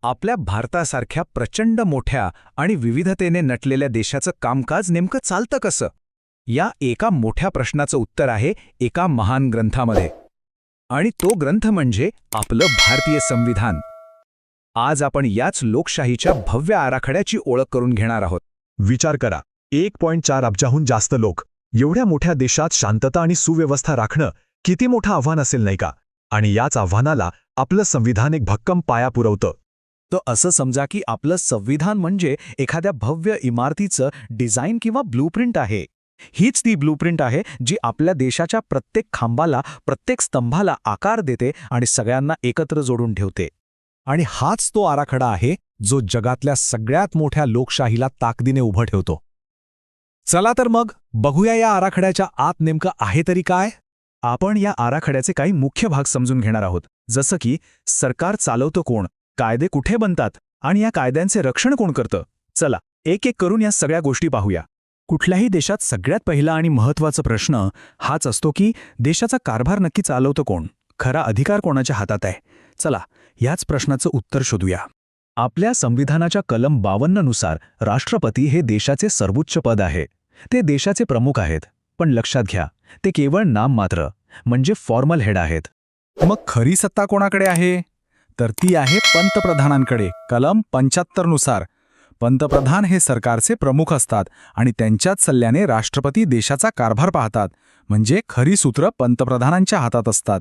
आपल्या भारतासारख्या प्रचंड मोठ्या आणि विविधतेने नटलेल्या देशाचं कामकाज नेमकं चालतं कसं? या एका मोठ्या प्रश्नाचं उत्तर आहे एका महान ग्रंथामध्ये. आणि तो ग्रंथ म्हणजे आपलं भारतीय संविधान. आज आपण याच लोकशाहीच्या भव्य आराखड्याची ओळख करून घेणार आहोत. विचार करा, 1.4 अब्जाहून जास्त लोक, एवढ्या मोठ्या देशात शांतता आणि सुव्यवस्था राखणं किती मोठं आव्हान असेल नाही का? आणि याच आव्हानाला आपलं संविधान एक भक्कम पाया पुरवतं. तर असं समजा की आपलं संविधान म्हणजे एखाद्या भव्य इमारतीचं डिझाईन किंवा ब्लूप्रिंट आहे. हीच ती ब्लूप्रिंट आहे जी आपल्या देशाच्या प्रत्येक खांबाला, प्रत्येक स्तंभाला आकार देते आणि सगळ्यांना एकत्र जोडून ठेवते. आणि हाच तो आराखडा आहे जो जगातल्या सगळ्यात मोठ्या लोकशाहीला ताकदीने उभं ठेवतो. चला तर मग बघूया या आराखड्याच्या आत नेमकं आहे तरी काय. आपण या आराखड्याचे काही मुख्य भाग समजून घेणार आहोत, जसं की सरकार चालवतं कोण, कायदे कुठे बनतात आणि या कायद्यांचे रक्षण कोण करतं. चला एक एक करून या सगळ्या गोष्टी पाहूया. कुठल्याही देशात सगळ्यात पहिला आणि महत्त्वाचा प्रश्न हाच असतो की देशाचा कारभार नक्की चालवतं कोण, खरा अधिकार कोणाच्या हातात आहे. चला याच प्रश्नाचं उत्तर शोधूया. आपल्या संविधानाच्या कलम 52 नुसार राष्ट्रपती हे देशाचे सर्वोच्च पद आहे. ते देशाचे प्रमुख आहेत, पण लक्षात घ्या ते केवळ नाममात्र म्हणजे फॉर्मल हेड आहेत. मग खरी सत्ता कोणाकडे आहे? तर ती आहे पंतप्रधानांकडे. कलम 75 नुसार पंतप्रधान हे सरकारचे प्रमुख असतात आणि त्यांच्याच सल्ल्याने राष्ट्रपती देशाचा कारभार पाहतात. म्हणजे खरी सूत्र पंतप्रधानांच्या हातात असतात.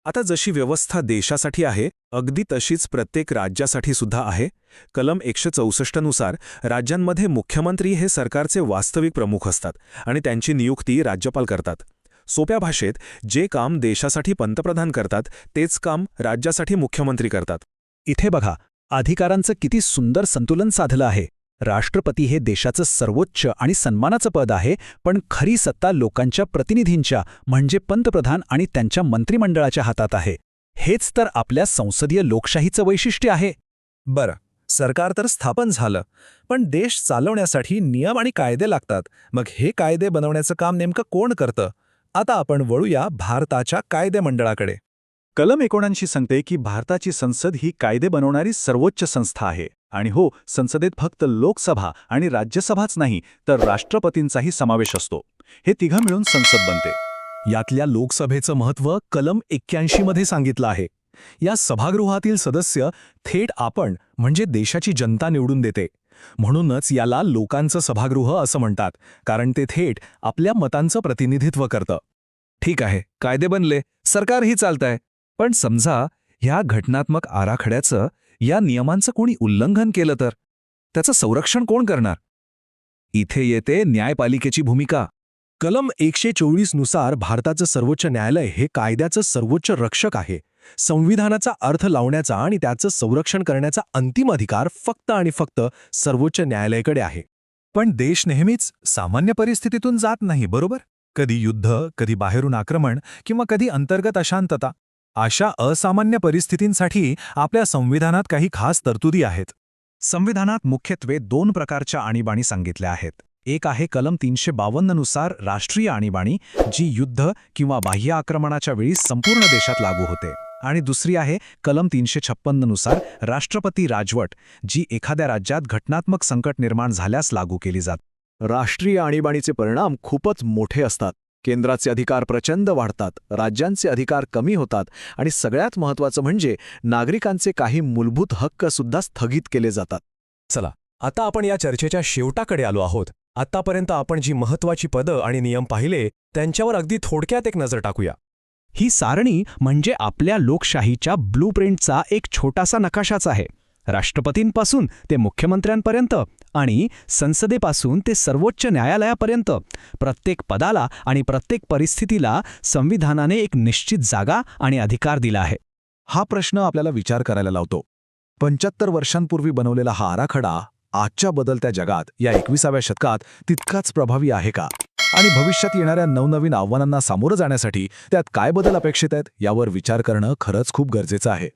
आता जशी व्यवस्था देशासाठी आहे अगदी तशीच प्रत्येक राज्यासाठी सुद्धा आहे. कलम 164 नुसार राज्यांमध्ये मुख्यमंत्री हे सरकारचे वास्तविक प्रमुख असतात आणि त्यांची नियुक्ती राज्यपाल करतात. सोप्या भाषेत जे काम देशासाठी पंतप्रधान करतात तेच काम राज्यासाठी मुख्यमंत्री करतात. इथे बघा अधिकारांचं किती सुंदर संतुलन साधलं आहे. राष्ट्रपती हे देशाचं सर्वोच्च आणि सन्मानाचं पद आहे, पण खरी सत्ता लोकांच्या प्रतिनिधींच्या म्हणजे पंतप्रधान आणि त्यांच्या मंत्रिमंडळाच्या हातात आहे. हेच तर आपल्या संसदीय लोकशाहीचं वैशिष्ट्य आहे. बरं, सरकार तर स्थापन झालं, पण देश चालवण्यासाठी नियम आणि कायदे लागतात. मग हे कायदे बनवण्याचं काम नेमकं कोण करतं? आता आपण वळूया भारताच्या कायदे मंडळाकडे. कलम 79 सांगते की भारताची संसद ही कायदे बनवणारी सर्वोच्च संस्था आहे. आणि हो, संसदेत फक्त लोकसभा आणि राज्यसभाच नाही तर राष्ट्रपतींचाही समावेश असतो. हे तिघं मिळून संसद बनते. यातल्या लोकसभेचं महत्त्व कलम 81 मध्ये सांगितलं आहे. या सभागृहातील सदस्य थेट आपण म्हणजे देशाची जनता निवडून देते. म्हणूनच याला लोकांचं सभागृह असं म्हणतात, कारण ते थेट आपल्या मतांचं प्रतिनिधित्व करतं. ठीक आहे, कायदे बनले, सरकारही चालतंय. पण समजा ह्या घटनात्मक आराखड्याचं, या नियमांचं कोणी उल्लंघन केलं तर त्याचं संरक्षण कोण करणार? इथे येते न्यायपालिकेची भूमिका. कलम 124 नुसार भारताचं सर्वोच्च न्यायालय हे कायद्याचं सर्वोच्च रक्षक आहे. संविधानाचा अर्थ लावण्याचा आणि त्याचं संरक्षण करण्याचा अंतिम अधिकार फक्त आणि फक्त सर्वोच्च न्यायालयाकडे आहे. पण देश नेहमीच सामान्य परिस्थितीतून जात नाही, बरोबर? कधी युद्ध, कधी बाहेरून आक्रमण किंवा कधी अंतर्गत अशांतता. अशा असामान्य परिस्थितींसाठी आपल्या संविधानात काही खास तरतुदी आहेत. संविधानात मुख्यत्वे 2 प्रकारच्या आणीबाणी सांगितल्या आहेत. एक आहे कलम 352 नुसार राष्ट्रीय आणीबाणी, जी युद्ध किंवा बाह्य आक्रमणाच्या वेळी संपूर्ण देशात लागू होते. आणि दुसरी आहे कलम 356 नुसार राष्ट्रपती राजवट, जी एखाद्या राज्यात घटनात्मक संकट निर्माण झाल्यास लागू केली जाते. राष्ट्रीय आणीबाणीचे परिणाम खूपच मोठे असतात. केंद्राचे अधिकार प्रचंड वाढतात, राज्यांचे अधिकार कमी होतात आणि सगळ्यात महत्त्वाचं म्हणजे नागरिकांचे काही मूलभूत हक्क सुद्धा स्थगित केले जातात. चला, आता आपण या चर्चेच्या शेवटाकडे आलो आहोत. आतापर्यंत आपण जी महत्त्वाची पदं आणि नियम पाहिले त्यांच्यावर अगदी थोडक्यात एक नजर टाकूया. ही सारणी म्हणजे आपल्या लोकशाहीच्या ब्लूप्रिंटचा एक छोटासा नकाशाच आहे. राष्ट्रपतींपासून ते मुख्यमंत्र्यांपर्यंत आणि संसदेपासून ते सर्वोच्च न्यायालयापर्यंत प्रत्येक पदाला आणि प्रत्येक परिस्थितीला संविधानाने एक निश्चित जागा आणि अधिकार दिला आहे. हा प्रश्न आपल्याला विचार करायला लावतो. 75 वर्षांपूर्वी बनवलेला हा आराखडा आजच्या बदलत्या जगात या 21व्या शतकात तितकाच प्रभावी आहे का? आणि भविष्यात येणाऱ्या नवनवीन आव्हानांना सामोरं जाण्यासाठी त्यात काय बदल अपेक्षित आहेत यावर विचार करणं खरंच खूप गरजेचं आहे.